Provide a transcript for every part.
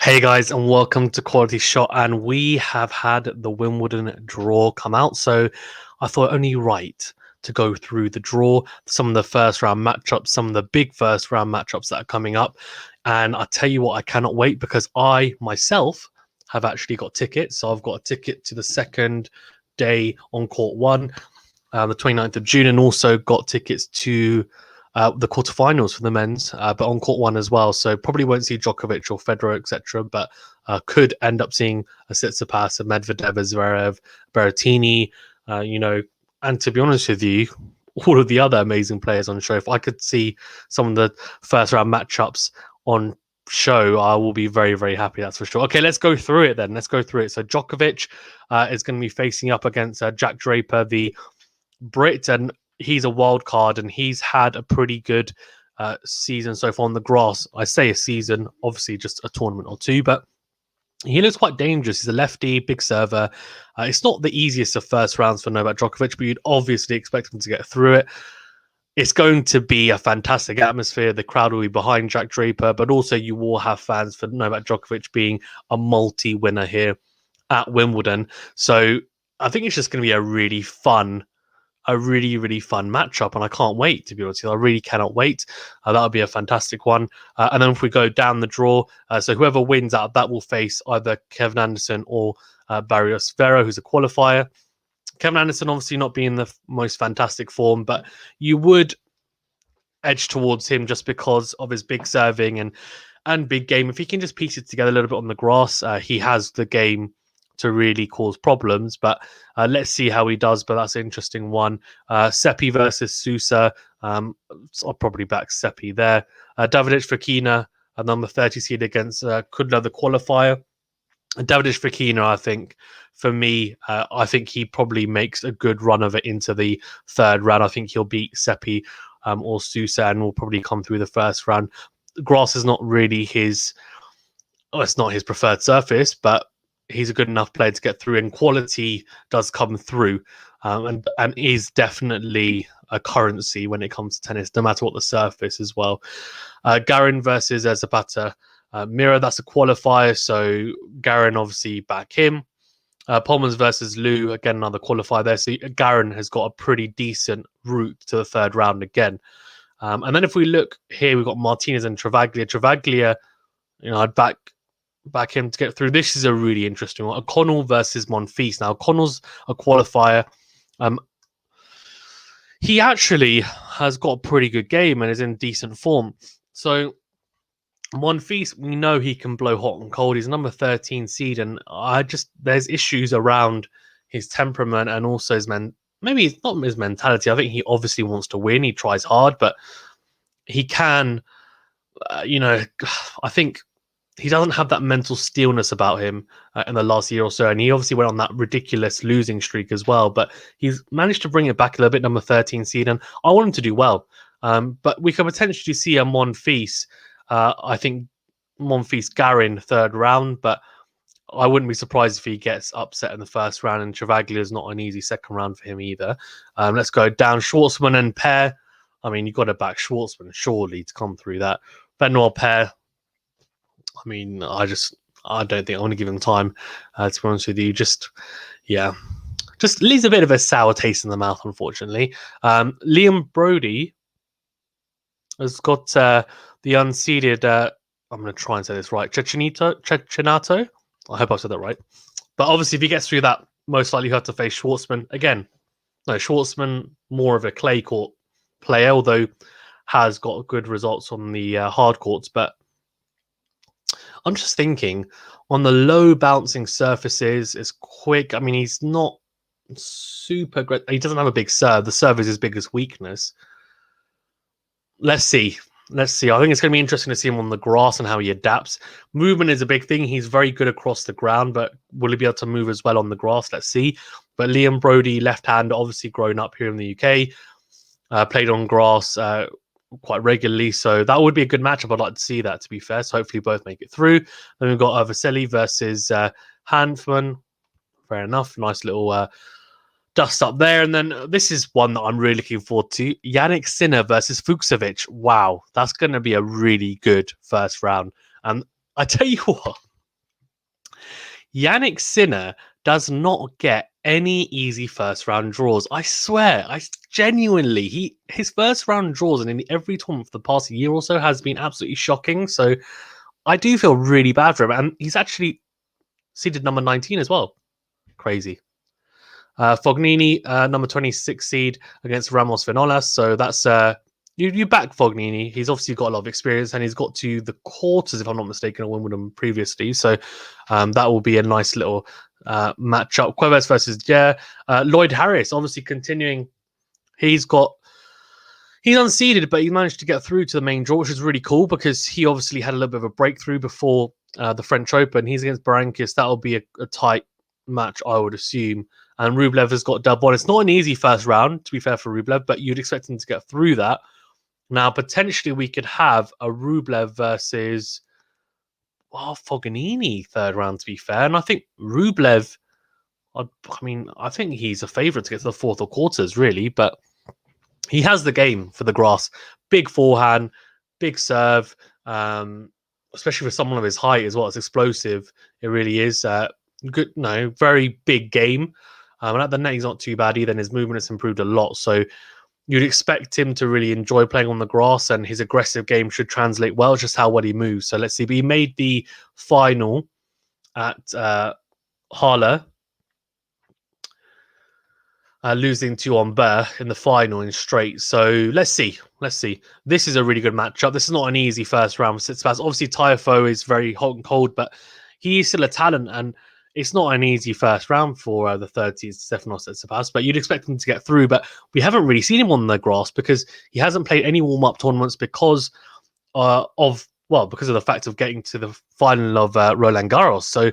Hey guys, and welcome to Quality Shot. And we have had the Wimbledon draw come out, so I thought only right to go through the draw, some of the first round matchups, some of the big first round matchups that are coming up. And I tell you what, I cannot wait because I myself have actually got tickets. So I've got a ticket to the second day on court one, the 29th of June, and also got tickets to the quarterfinals for the men's, but on court one as well. So probably won't see Djokovic or Federer, etc. But could end up seeing a Tsitsipas, a Medvedev, a Zverev, Berrettini, and to be honest with you, all of the other amazing players on show. If I could see some of the first round matchups on show, I will be very, very happy. That's for sure. Okay, let's go through it then. Let's go through it. So Djokovic is going to be facing up against Jack Draper, the Brit, and he's a wild card, and he's had a pretty good season so far on the grass. I say a season, obviously just a tournament or two, but he looks quite dangerous. He's a lefty, big server. It's not the easiest of first rounds for Novak Djokovic, but you'd obviously expect him to get through it. It's going to be a fantastic atmosphere. The crowd will be behind Jack Draper, but also you will have fans for Novak Djokovic being a multi-winner here at Wimbledon. So I think it's just going to be a really, really fun matchup, and I can't wait, to be honest with you. I really cannot wait. That'll be a fantastic one. And then if we go down the draw, so whoever wins out, that will face either Kevin Anderson or Barrios Vera, who's a qualifier. Kevin Anderson obviously not being the most fantastic form, but you would edge towards him just because of his big serving and big game. If he can just piece it together a little bit on the grass, he has the game to really cause problems, but let's see how he does. But that's an interesting one. Seppi versus Sousa. I'll probably back Seppi there. Davidovich Fokina, a number 30 seed against Kudla, the qualifier. Davidovich Fokina, I think, for me, I think he probably makes a good run of it into the third round. I think he'll beat Seppi or Sousa and will probably come through the first round. Grass is not really his... Oh, it's not his preferred surface, but he's a good enough player to get through, and quality does come through, and is definitely a currency when it comes to tennis, no matter what the surface as well. Garin versus Zapata Mira, that's a qualifier, so Garin obviously back him. Polmans versus Liu, again another qualifier there, so Garin has got a pretty decent route to the third round again. And then if we look here, we've got Martinez and Travaglia, I'd back him to get through. This is a really interesting one. O'Connell versus Monfils. Now, O'Connell's a qualifier. He actually has got a pretty good game and is in decent form. So, Monfils, we know he can blow hot and cold. He's number 13 seed, and there's issues around his temperament and also maybe it's not his mentality. I think he obviously wants to win. He tries hard, but he can, I think he doesn't have that mental steelness about him in the last year or so. And he obviously went on that ridiculous losing streak as well. But he's managed to bring it back a little bit, number 13 seed. And I want him to do well. But we could potentially see a Monfils. I think Monfils Garin third round. But I wouldn't be surprised if he gets upset in the first round. And Travaglia is not an easy second round for him either. Let's go down. Schwartzman and Pair. I mean, you've got to back Schwartzman surely to come through that. Benoit Pair. I mean, I don't think I want to give him time, to be honest with you. Just leaves a bit of a sour taste in the mouth, unfortunately. Liam Brody has got the unseeded, I'm going to try and say this right, Cecchinato. I hope I said that right. But obviously, if he gets through that, most likely he'll have to face Schwartzman. Again, no, Schwartzman, more of a clay court player, although has got good results on the hard courts, but I'm just thinking on the low bouncing surfaces, it's quick. I mean, he's not super great. He doesn't have a big serve. The serve is his biggest weakness. Let's see. I think it's going to be interesting to see him on the grass and how he adapts. Movement is a big thing. He's very good across the ground, but will he be able to move as well on the grass? Let's see. But Liam Brody, left hand, obviously grown up here in the UK, played on grass quite regularly, so that would be a good matchup. I'd like to see that, to be fair. So hopefully both make it through. Then we've got Vassili versus Hanfman. Fair enough. Nice little dust up there. And then this is one that I'm really looking forward to. Yannick Sinner versus Fucsovics. Wow, that's going to be a really good first round. And I tell you what, Yannick Sinner does not get any easy first round draws. I swear, I genuinely, his first round draws and in every tournament for the past year or so has been absolutely shocking. So I do feel really bad for him. And he's actually seeded number 19 as well. Crazy. Fognini, number 26 seed against Ramos Vinolas. So that's you back Fognini. He's obviously got a lot of experience and he's got to the quarters, if I'm not mistaken, at Wimbledon previously. So that will be a nice little matchup. Cuevas versus Jer. Lloyd Harris, obviously continuing. He's unseeded, but he managed to get through to the main draw, which is really cool because he obviously had a little bit of a breakthrough before the French Open. He's against Berankis. That'll be a tight match, I would assume. And Rublev has got dub one. It's not an easy first round, to be fair, for Rublev, but you'd expect him to get through that. Now, potentially, we could have a Rublev versus Fognini third round, to be fair. And I think Rublev, I think he's a favourite to get to the fourth or quarters, really, but he has the game for the grass. Big forehand, big serve, especially for someone of his height as well. It's explosive. It really is. Good, very big game. And at the net, he's not too bad either. And his movement has improved a lot. So you'd expect him to really enjoy playing on the grass, and his aggressive game should translate well, just how well he moves. So let's see. But he made the final at Halle, losing to Humbert in the final in straight. So let's see. This is a really good matchup. This is not an easy first round for Tsitsipas. Obviously, Tiafoe is very hot and cold, but he is still a talent, and it's not an easy first round for the 30s Stefanos Tsitsipas, but you'd expect him to get through. But we haven't really seen him on the grass because he hasn't played any warm-up tournaments because of the fact of getting to the final of Roland Garros. So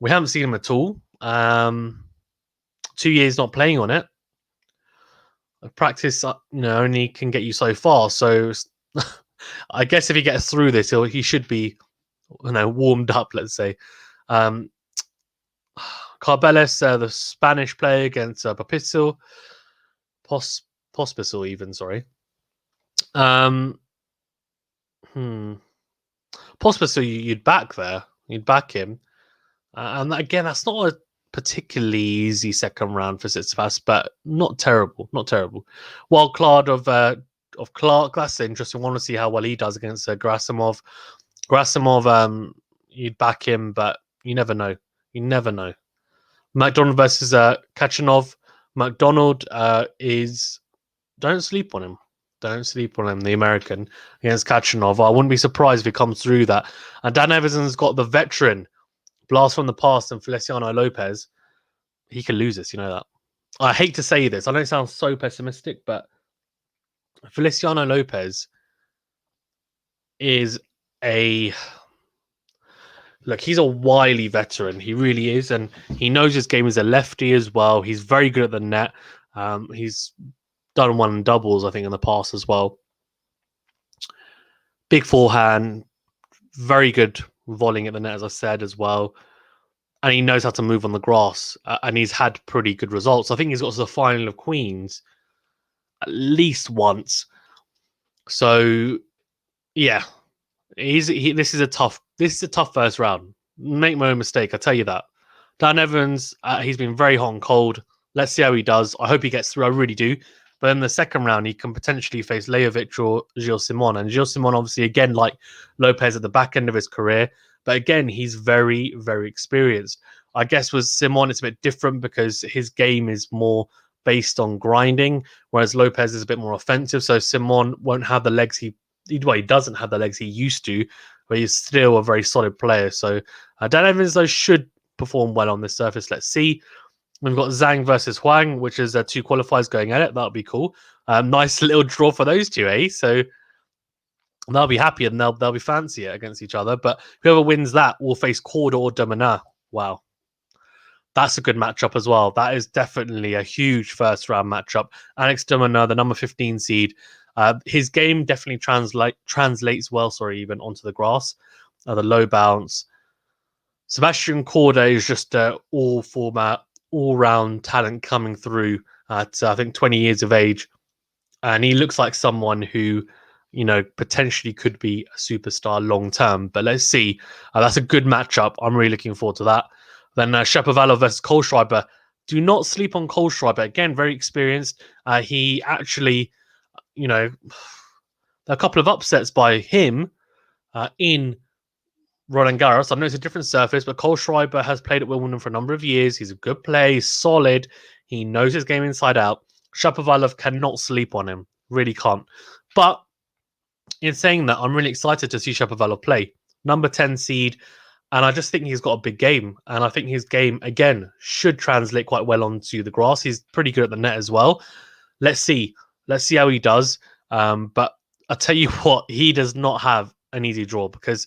we haven't seen him at all. 2 years not playing on it. Practice, only can get you so far. So I guess if he gets through this, he should be, warmed up. Let's say. Carbeles, the Spanish player against Pospisil, even. Sorry. Pospisil, you'd back there. You'd back him, and again, that's not a particularly easy second round for Tsitsipas, but not terrible. Wild card of Clark, that's interesting. Want to see how well he does against Gerasimov. Gerasimov, you'd back him, but you never know. McDonald versus Kachanov. McDonald is... Don't sleep on him. The American, against Kachanov. I wouldn't be surprised if he comes through that. And Dan Everson's got the veteran blast from the past and Feliciano Lopez. He can lose this, you know that. I hate to say this. I don't sound so pessimistic, but Feliciano Lopez is he's a wily veteran. He really is. And he knows his game as a lefty as well. He's very good at the net. He's done one in doubles, I think, in the past as well. Big forehand. Very good volleying at the net, as I said, as well. And he knows how to move on the grass. And he's had pretty good results. I think he's got to the final of Queens at least once. So, yeah. This is a tough first round. Make no mistake, I tell you that. Dan Evans, he's been very hot and cold. Let's see how he does. I hope he gets through. I really do. But in the second round, he can potentially face Lejovic or Gilles Simon. And Gilles Simon, obviously, again, like Lopez at the back end of his career. But again, he's very, very experienced. I guess with Simon, it's a bit different because his game is more based on grinding, whereas Lopez is a bit more offensive. So Simon won't have the legs he doesn't have the legs he used to, but he's still a very solid player. So Dan Evans, though, should perform well on this surface. Let's see. We've got Zhang versus Huang, which is two qualifiers going at it. That'll be cool. Nice little draw for those two, eh? So they'll be happy and they'll be fancier against each other. But whoever wins that will face Corda or Demona. Wow. That's a good matchup as well. That is definitely a huge first round matchup. Alex Demona, the number 15 seed. His game definitely translates well, even onto the grass. The low bounce. Sebastian Corda is just all-round talent coming through at, I think, 20 years of age. And he looks like someone who, potentially could be a superstar long-term. But let's see. That's a good matchup. I'm really looking forward to that. Then Shapovalov versus Kohlschreiber. Do not sleep on Kohlschreiber. Again, very experienced. He actually, there are a couple of upsets by him in Roland Garros. I know it's a different surface, but Kohlschreiber has played at Wimbledon for a number of years. He's a good player. He's solid. He knows his game inside out. Shapovalov cannot sleep on him. Really can't. But in saying that, I'm really excited to see Shapovalov play. Number 10 seed. And I just think he's got a big game. And I think his game, again, should translate quite well onto the grass. He's pretty good at the net as well. Let's see. Let's see how he does. But I'll tell you what, he does not have an easy draw because,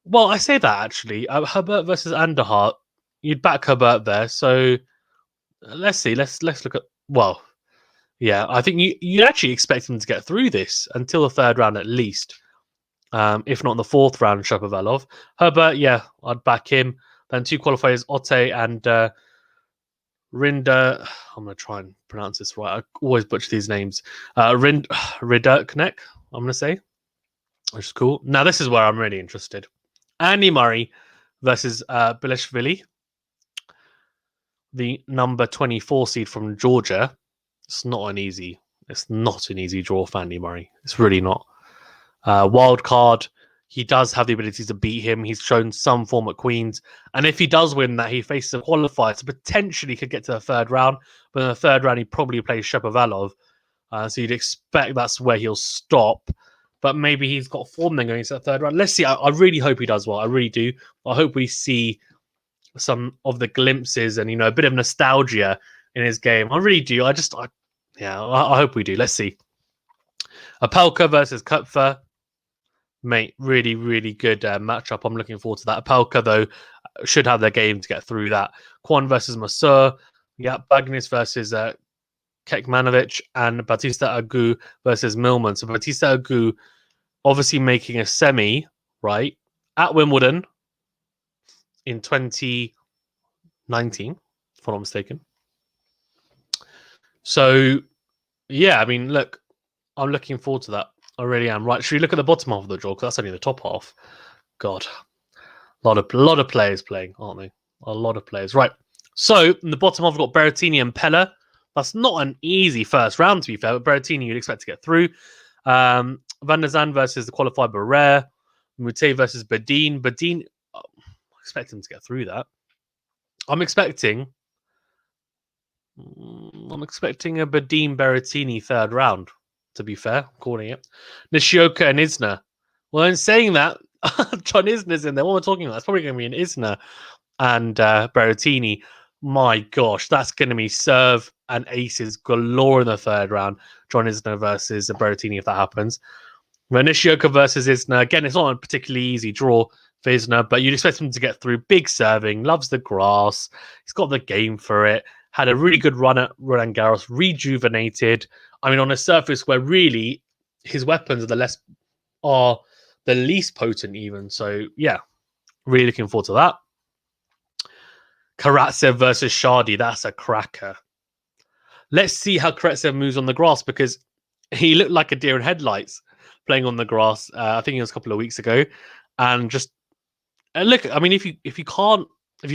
well, I say that actually. Humbert versus Anderhart, you'd back Humbert there. So let's see. Let's look at, well, yeah, I think you'd actually expect him to get through this until the third round at least. If not in the fourth round, Shapovalov. Humbert, yeah, I'd back him. Then two qualifiers, Otte and Rinder. I'm going to try and pronounce this right. I always butcher these names. Ridderknecht, I'm going to say, which is cool. Now, this is where I'm really interested. Andy Murray versus Bilashvili, the number 24 seed from Georgia. It's not an easy draw for Andy Murray. It's really not. Wild card. He does have the ability to beat him. He's shown some form at Queens. And if he does win that, he faces a qualifier. So potentially could get to the third round. But in the third round, he probably plays Shapovalov. So you'd expect that's where he'll stop. But maybe he's got form then going into the third round. Let's see. I really hope he does well. I really do. I hope we see some of the glimpses and, a bit of nostalgia in his game. I really do. I hope we do. Let's see. Opelka versus Kupfer. Mate, really, really good matchup. I'm looking forward to that. Opelka, though, should have their game to get through that. Kwon versus Masur. Yeah, Bagnis versus Kekmanovic. And Batista Agu versus Millman. So Batista Agu obviously making a semi, right, at Wimbledon in 2019, if I'm not mistaken. So, yeah, I mean, look, I'm looking forward to that. I really am. Right, should we look at the bottom half of the draw? Because that's only the top half. God, a lot of players playing, aren't they? A lot of players. Right, so in the bottom half, we've got Berrettini and Pella. That's not an easy first round, to be fair, but Berrettini you'd expect to get through. Van der Zandt versus the qualified Barrere. Mute versus Badin. Badin, I expect him to get through that. I'm expecting a Badin Berrettini third round, to be fair. I'm calling it. Nishioka and Isner. Well, in saying that, John Isner's in there. What we're talking about, it's probably going to be an Isner and Berrettini. My gosh, that's going to be serve and aces galore in the third round. John Isner versus Berrettini, if that happens. Nishioka versus Isner. Again, it's not a particularly easy draw for Isner, but you'd expect him to get through. Big serving, loves the grass. He's got the game for it. Had a really good run at Roland Garros, rejuvenated. I mean, on a surface where really his weapons are the least potent even. So, yeah, really looking forward to that. Karatsev versus Shardy. That's a cracker. Let's see how Karatsev moves on the grass because he looked like a deer in headlights playing on the grass. I think it was a couple of weeks ago. And just look, I mean, if you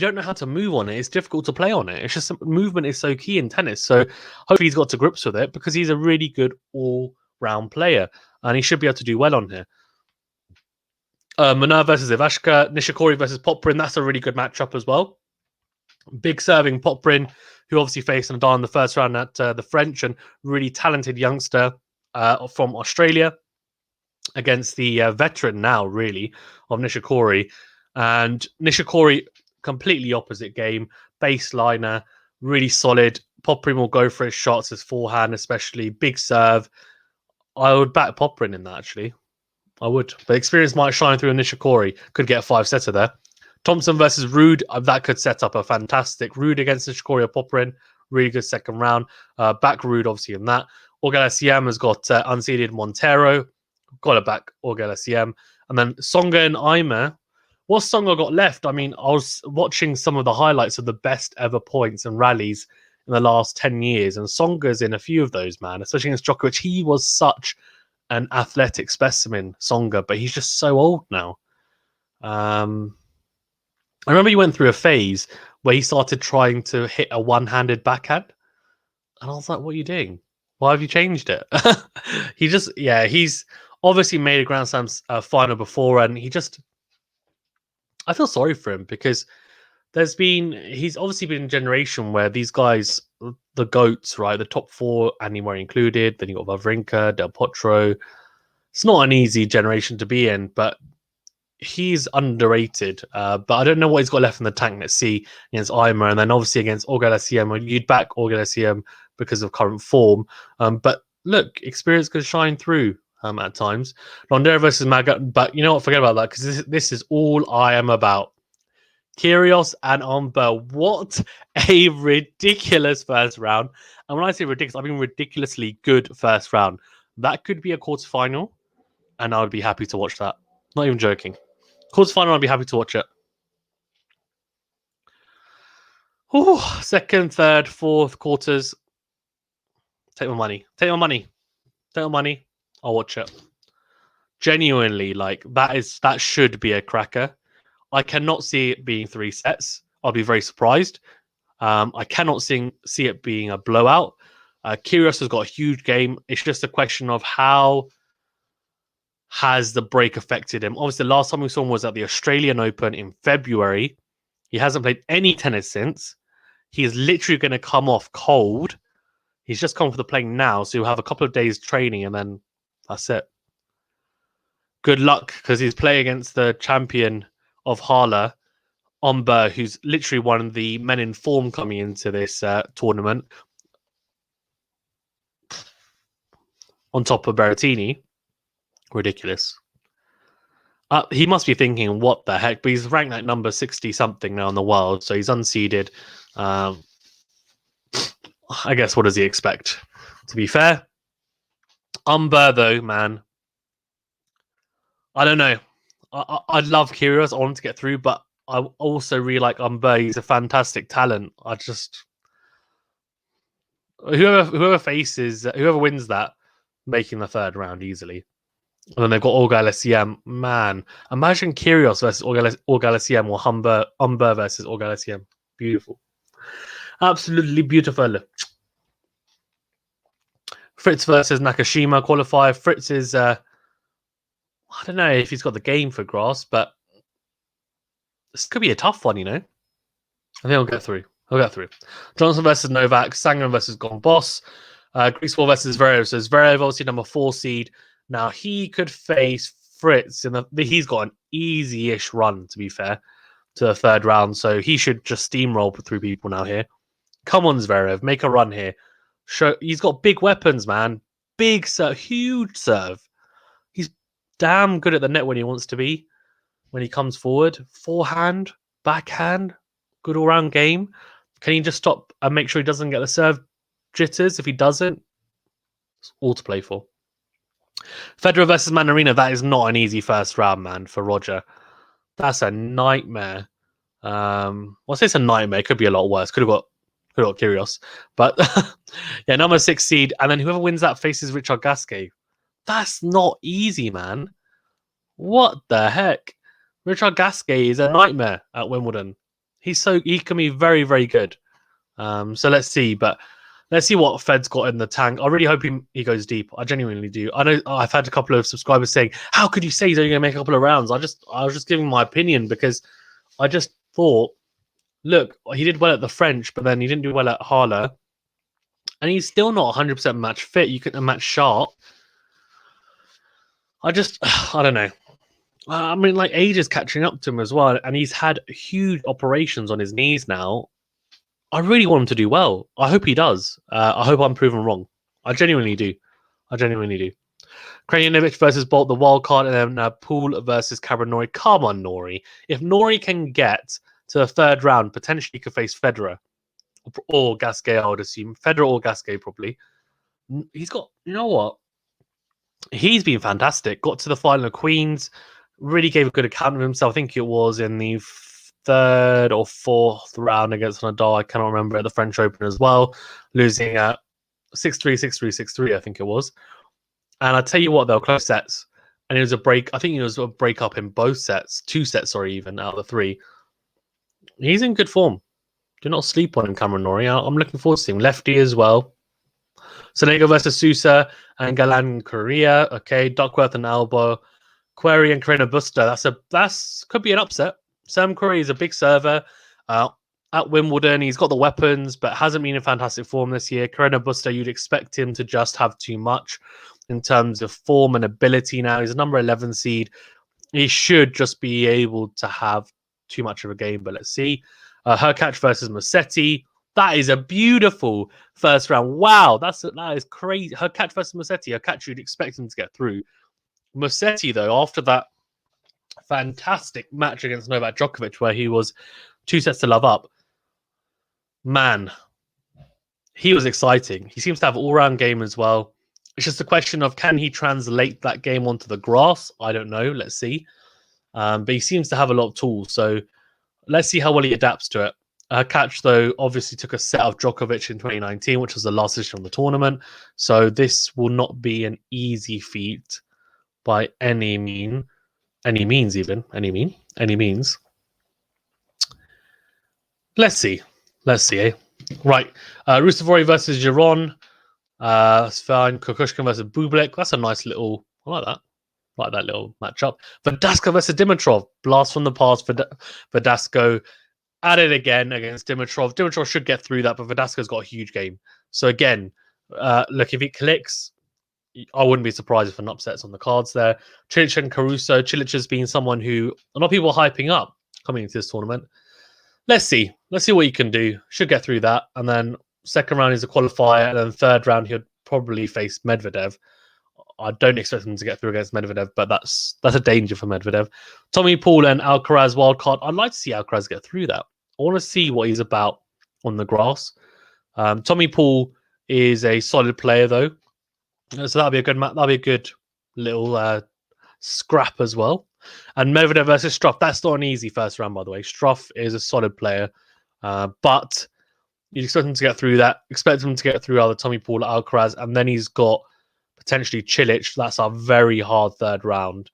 don't know how to move on it, it's difficult to play on it. It's just movement is so key in tennis. So hopefully he's got to grips with it because he's a really good all-round player and he should be able to do well on here. Munar versus Ivashka, Nishikori versus Poprin. That's a really good matchup as well. Big serving Poprin, who obviously faced Nadal in the first round at the French and really talented youngster from Australia against the veteran now, really, of Nishikori. And Nishikori, completely opposite game, baseliner, really solid. Poprin will go for his shots, his forehand, especially big serve. I would back Poprin in that, actually. I would. But experience might shine through in Nishikori. Could get a 5-setter there. Thompson versus Rude. That could set up a fantastic Rude against Nishikori or Poprin. Really good second round. Back Rude, obviously, in that. Orgel has got unseeded Montero. Got to back Orgel. And then Tsonga and Aimer. What's Tsonga got left? I mean, I was watching some of the highlights of the best ever points and rallies in the last 10 years. And Tsonga's in a few of those, man. Especially against Djokovic. He was such an athletic specimen, Tsonga, but he's just so old now. I remember he went through a phase where he started trying to hit a one-handed backhand, and I was like, "What are you doing? Why have you changed it?" He's obviously made a Grand Slam final before, and I feel sorry for him because he's obviously been in a generation where these guys, the goats, right, the top four, Andy Murray included. Then you got Wawrinka, Del Potro. It's not an easy generation to be in, but he's underrated. But I don't know what he's got left in the tank. Let's see against Eimer, and then obviously against Auger-Aliassime. You'd back Auger-Aliassime because of current form. But look, experience can shine through at times. Rondero versus Maga, but you know what? Forget about that because this is all I am about. Kyrgios and Humbert. What a ridiculous first round. And when I say ridiculous, I mean ridiculously good first round. That could be a quarterfinal, and I would be happy to watch that. Not even joking. Quarterfinal, I'd be happy to watch it. Ooh, second, third, fourth quarters. Take my money. Take my money. Take my money. I'll watch it. Genuinely, like that should be a cracker. I cannot see it being 3 sets. I'll be very surprised. I cannot see it being a blowout. Kyrgios has got a huge game. It's just a question of how has the break affected him. Obviously, the last time we saw him was at the Australian Open in February. He hasn't played any tennis since. He is literally going to come off cold. He's just come for the playing now, so he'll have a couple of days training, and then that's it. Good luck, because he's playing against the champion of Halle, Humbert, who's literally one of the men in form coming into this tournament. On top of Berrettini. Ridiculous. He must be thinking, what the heck? But he's ranked like number 60-something now in the world, so he's unseeded. I guess, what does he expect? To be fair. Humbert, though, man. I don't know. I love Kyrgios. I want him to get through, but I also really like Humbert. He's a fantastic talent. Whoever wins that, making the third round easily. And then they've got Auger-Aliassime. Man, imagine Kyrgios versus Auger-Aliassime or Humbert versus Auger-Aliassime. Beautiful. Absolutely beautiful. Fritz versus Nakashima qualifier. Fritz is, I don't know if he's got the game for grass, but this could be a tough one, you know? I think he'll get through. Johnson versus Novak. Sangren versus Gombos. Griezmann versus Zverev. So Zverev, obviously number 4 seed. Now, he could face Fritz. He's got an easy-ish run, to be fair, to the third round. So he should just steamroll through people now here. Come on, Zverev. Make a run here. He's got big weapons, man. Big serve. Huge serve. He's damn good at the net when he wants to be. When he comes forward. Forehand. Backhand. Good all-round game. Can he just stop and make sure he doesn't get the serve jitters? If he doesn't, it's all to play for. Federer versus Manarino, that is not an easy first round, man, for Roger. That's a nightmare. Well, I say it's a nightmare. It could be a lot worse. Could have got Kyrgios. But yeah, number 6 seed. And then whoever wins that faces Richard Gasquet. That's not easy, man. What the heck? Richard Gasquet is a nightmare at Wimbledon. He can be very, very good. So let's see. But let's see what Fed's got in the tank. I really hope he goes deep. I genuinely do. I know I've had a couple of subscribers saying, how could you say he's only going to make a couple of rounds? I was just giving my opinion because I just thought, look, he did well at the French, but then he didn't do well at Halle. And he's still not 100% match fit. You couldn't match sharp. I don't know. I mean, like, age is catching up to him as well. And he's had huge operations on his knees now. I really want him to do well. I hope he does. I hope I'm proven wrong. I genuinely do. Krajinovic versus Bolt, the wild card, and then Poole versus Cameron Norrie. Come on, Norrie. If Norrie can get to the third round, potentially he could face Federer or Gasquet, I would assume. Federer or Gasquet, probably. He's got, you know what? He's been fantastic. Got to the final of Queens. Really gave a good account of himself. I think it was in the 3rd or 4th round against Nadal. I cannot remember, at the French Open as well. Losing at 6-3, 6-3, 6-3, I think it was. And I tell you what, they were close sets. And it was a break. I think it was a break up in both sets. 2 sets, sorry, even out of the 3. He's in good form. Do not sleep on him, Cameron Norrie. I'm looking forward to seeing lefty as well. Sonego versus Sousa and Galan Korea. Okay, Duckworth and Alba. Query and Carina Buster. That's could be an upset. Sam Query is a big server. At Wimbledon, he's got the weapons, but hasn't been in fantastic form this year. Carina Buster, you'd expect him to just have too much in terms of form and ability now. He's a number 11 seed. He should just be able to have too much of a game, but let's see. Hurkacz versus Musetti. That is a beautiful first round. Wow, that is crazy. Hurkacz versus Musetti. Hurkacz, you'd expect him to get through. Musetti, though, after that fantastic match against Novak Djokovic, where he was 2 sets to love up, man, he was exciting. He seems to have all-round game as well. It's just a question of, can he translate that game onto the grass? I don't know. Let's see. But he seems to have a lot of tools. So let's see how well he adapts to it. Catch, though, obviously took a set of Djokovic in 2019, which was the last edition of the tournament. So this will not be an easy feat by any means. Let's see. Eh? Right. Rustavori versus Giron. That's fine. Kukushkin versus Bublik. That's a nice little... I like that. I like that little matchup. Verdasco versus Dimitrov. Blast from the past. Verdasco at it again against Dimitrov. Dimitrov should get through that, but Verdasco's got a huge game. So again, look, if it clicks, I wouldn't be surprised if an upset's on the cards there. Cilic and Caruso. Cilic has been someone who a lot of people are hyping up coming into this tournament. Let's see. Let's see what he can do. Should get through that. And then second round is a qualifier. And then third round, he'll probably face Medvedev. I don't expect him to get through against Medvedev, but that's a danger for Medvedev. Tommy Paul and Alcaraz wildcard. I'd like to see Alcaraz get through that. I want to see what he's about on the grass. Tommy Paul is a solid player, though. So that'll be a good that'll be a good little scrap as well. And Medvedev versus Struff. That's not an easy first round, by the way. Struff is a solid player, but you'd expect him to get through that. Expect him to get through either Tommy Paul or Alcaraz, and then he's got potentially Cilic. That's a very hard third round.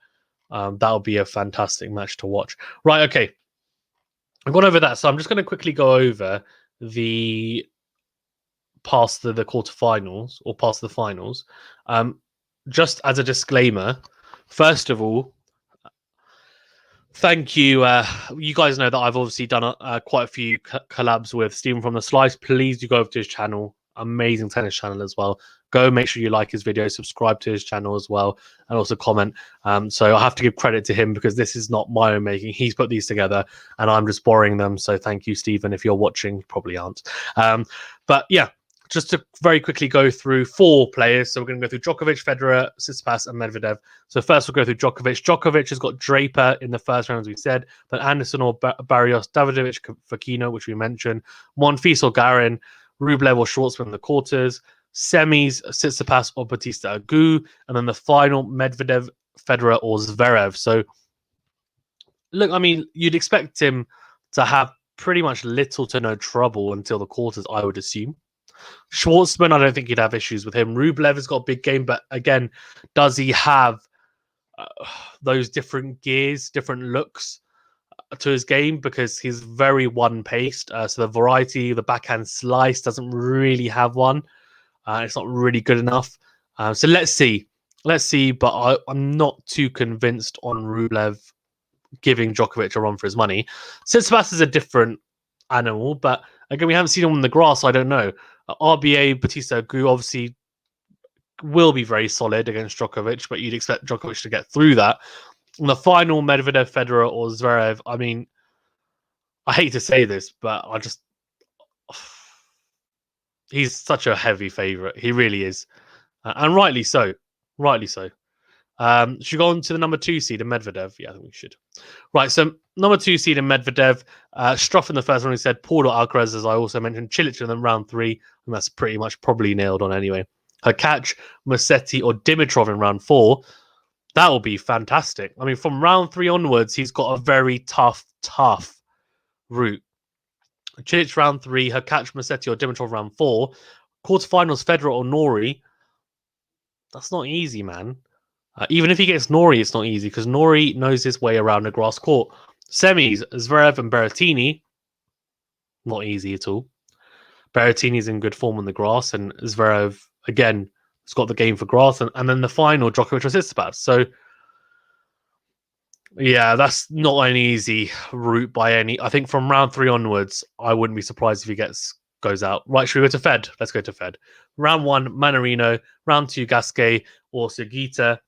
That'll be a fantastic match to watch. Right, okay. I've gone over that, so I'm just going to quickly go over the past the quarterfinals or past the finals. Just as a disclaimer, first of all, thank you. You guys know that I've obviously done quite a few collabs with Stephen from the Slice. Please do go over to his channel. Amazing tennis channel as well. Go make sure you like his video, subscribe to his channel as well, and also comment. So I have to give credit to him because this is not my own making. He's put these together and I'm just borrowing them. So thank you, Stephen. If you're watching, you probably aren't. But yeah, just to very quickly go through 4 players. So we're going to go through Djokovic, Federer, Tsitsipas, and Medvedev. So first we'll go through Djokovic. Djokovic has got Draper in the first round, as we said, then Anderson or Barrios, Davidovich, Fokina, which we mentioned, Monfils or Garin, Rublev or Schwartzman in the quarters, semis, Tsitsipas or Bautista Agut, and then the final, Medvedev, Federer or Zverev. So look, I mean, you'd expect him to have pretty much little to no trouble until the quarters, I would assume. Schwartzman, I don't think you'd have issues with him. Rublev has got a big game, but again, does he have those different gears, different looks to his game? Because he's very one-paced. So the variety, the backhand slice doesn't really have one. It's not really good enough. So let's see. But I'm not too convinced on Rublev giving Djokovic a run for his money. Tsitsipas is a different animal, but again, we haven't seen him on the grass. I don't know. RBA, Bautista Agut obviously will be very solid against Djokovic, but you'd expect Djokovic to get through that. In the final, Medvedev, Federer, or Zverev, I mean, I hate to say this, but he's such a heavy favourite. He really is. And rightly so. Should we go on to the number 2 seed in Medvedev? Yeah, I think we should. Right, so number 2 seed in Medvedev. Struff in the first one, he said Paul or Alcaraz, as I also mentioned. Cilic in round 3, and that's pretty much probably nailed on anyway. Hurkacz, Musetti, or Dimitrov in round 4. That will be fantastic. I mean, from round 3 onwards, he's got a very tough route. Cilic round 3, Hurkacz, Musetti, or Dimitrov round 4. Quarterfinals, Federer or Norrie. That's not easy, man. Even if he gets Norrie, it's not easy because Norrie knows his way around a grass court. Semis, Zverev and Berrettini. Not easy at all. Berrettini's in good form on the grass, and Zverev, again, has got the game for grass. And then the final, Djokovic or Tsitsipas. So, yeah, that's not an easy route by any. I think from round 3 onwards, I wouldn't be surprised if he goes out. Right, should we go to Fed? Let's go to Fed. Round 1, Manarino. Round 2, Gasquet or Sugita.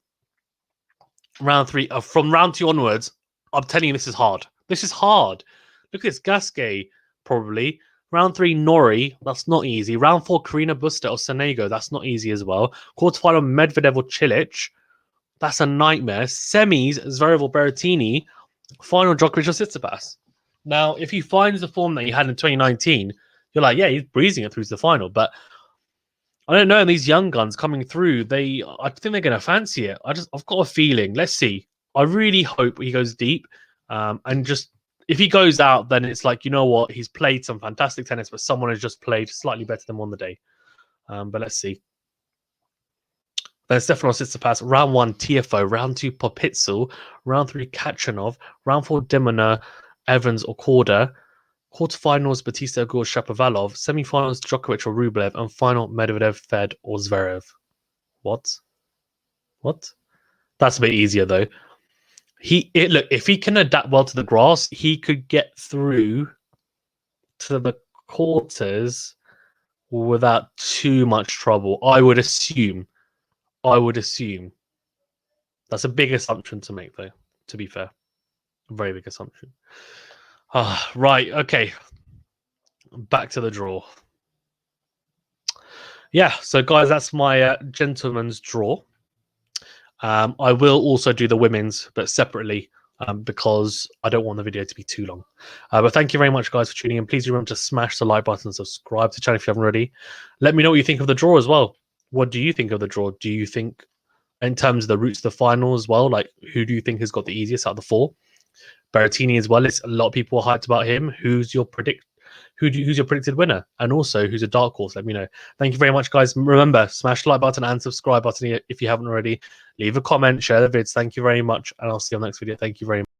Round 3, from round 2 onwards, I'm telling you, this is hard. This is hard. Look at this, Gasquet, probably. Round 3, Nori. That's not easy. Round 4, Karina Buster or Sonego. That's not easy as well. Quarterfinal, Medvedev or Cilic. That's a nightmare. Semis, Zverev or Berrettini. Final, Djokovic or Tsitsipas. Now, if he finds the form that he had in 2019, you're like, yeah, he's breezing it through to the final. But I don't know. And these young guns coming through, I think they're going to fancy it. I've got a feeling. Let's see. I really hope he goes deep. And just if he goes out, then it's like, you know what? He's played some fantastic tennis, but someone has just played slightly better than him on the day. But let's see. Then Stefanos Tsitsipas, round 1, TFO, round 2, Popitzel, round 3, Kachanov, round 4, Dimona, Evans or Korda, quarterfinals, Batista, Gore, Shapovalov, semifinals, Djokovic or Rublev, and final, Medvedev, Fed or Zverev. What? That's a bit easier though. Look, if he can adapt well to the grass, he could get through to the quarters without too much trouble. I would assume. That's a big assumption to make, though, to be fair. A very big assumption. Right, okay. Back to the draw. Yeah, so guys, that's my gentleman's draw. I will also do the women's, but separately, because I don't want the video to be too long. But thank you very much, guys, for tuning in. Please remember to smash the like button and subscribe to the channel if you haven't already. Let me know what you think of the draw as well. What do you think of the draw? Do you think, in terms of the routes to the final as well, like who do you think has got the easiest out of the 4? Berrettini as well. It's a lot of people are hyped about him. Who's your predicted winner? And also, who's a dark horse? Let me know. Thank you very much, guys. Remember, smash the like button and subscribe button if you haven't already. Leave a comment, share the vids. Thank you very much, and I'll see you on the next video. Thank you very much.